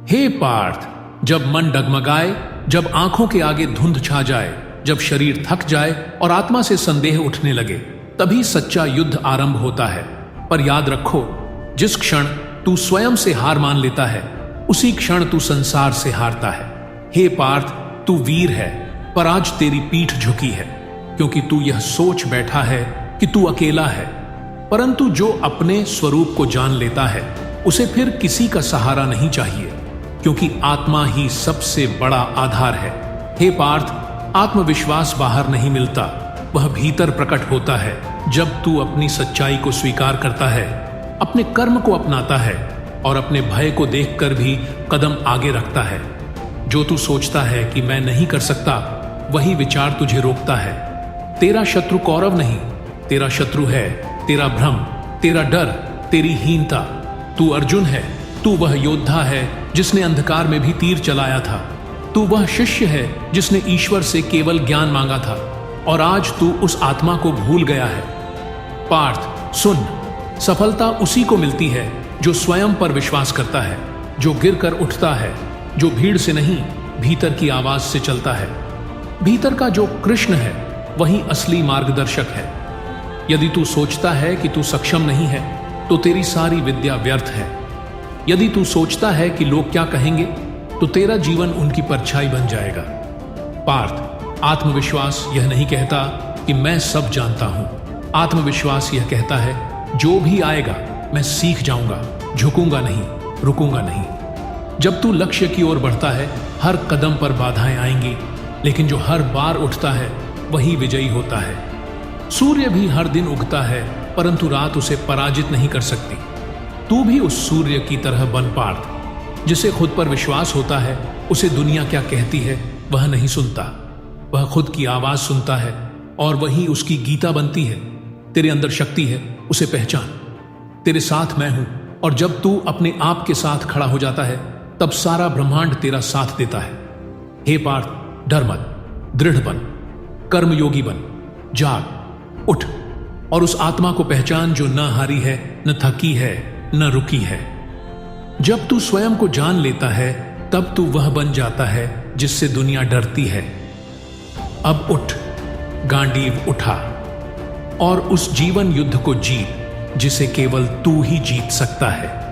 हे पार्थ, जब मन डगमगाए, जब आंखों के आगे धुंध छा जाए, जब शरीर थक जाए और आत्मा से संदेह उठने लगे, तभी सच्चा युद्ध आरंभ होता है। पर याद रखो, जिस क्षण तू स्वयं से हार मान लेता है, उसी क्षण तू संसार से हारता है। हे पार्थ, तू वीर है, पर आज तेरी पीठ झुकी है, क्योंकि तू यह सोच बैठा है कि तू अकेला है। परंतु जो अपने स्वरूप को जान लेता है, उसे फिर किसी का सहारा नहीं चाहिए, क्योंकि आत्मा ही सबसे बड़ा आधार है। हे पार्थ, आत्मविश्वास बाहर नहीं मिलता, वह भीतर प्रकट होता है जब तू अपनी सच्चाई को स्वीकार करता है, अपने कर्म को अपनाता है और अपने भय को देखकर भी कदम आगे रखता है। जो तू सोचता है कि मैं नहीं कर सकता, वही विचार तुझे रोकता है। तेरा शत्रु कौरव नहीं, तेरा शत्रु है तेरा भ्रम, तेरा डर, तेरी हीनता। तू अर्जुन है, तू वह योद्धा है जिसने अंधकार में भी तीर चलाया था। तू वह शिष्य है जिसने ईश्वर से केवल ज्ञान मांगा था, और आज तू उस आत्मा को भूल गया है। पार्थ सुन, सफलता उसी को मिलती है जो स्वयं पर विश्वास करता है, जो गिर कर उठता है, जो भीड़ से नहीं भीतर की आवाज से चलता है। भीतर का जो कृष्ण है वही असली मार्गदर्शक है। यदि तू सोचता है कि तू सक्षम नहीं है, तो तेरी सारी विद्या व्यर्थ है। यदि तू सोचता है कि लोग क्या कहेंगे, तो तेरा जीवन उनकी परछाई बन जाएगा। पार्थ, आत्मविश्वास यह नहीं कहता कि मैं सब जानता हूं। आत्मविश्वास यह कहता है, जो भी आएगा मैं सीख जाऊंगा, झुकूंगा नहीं, रुकूंगा नहीं। जब तू लक्ष्य की ओर बढ़ता है, हर कदम पर बाधाएं आएंगी, लेकिन जो हर बार उठता है वही विजयी होता है। सूर्य भी हर दिन उगता है, परंतु रात उसे पराजित नहीं कर सकती। तू भी उस सूर्य की तरह बन पार्थ। जिसे खुद पर विश्वास होता है, उसे दुनिया क्या कहती है वह नहीं सुनता। वह खुद की आवाज सुनता है और वही उसकी गीता बनती है। तेरे अंदर शक्ति है, उसे पहचान। तेरे साथ मैं हूं, और जब तू अपने आप के साथ खड़ा हो जाता है, तब सारा ब्रह्मांड तेरा साथ देता है। हे पार्थ, डर मत, दृढ़ बन, कर्मयोगी बन, जाग, उठ और उस आत्मा को पहचान जो न हारी है, न थकी है, न रुकी है। जब तू स्वयं को जान लेता है, तब तू वह बन जाता है जिससे दुनिया डरती है। अब उठ, गांडीव उठा, और उस जीवन युद्ध को जीत जिसे केवल तू ही जीत सकता है।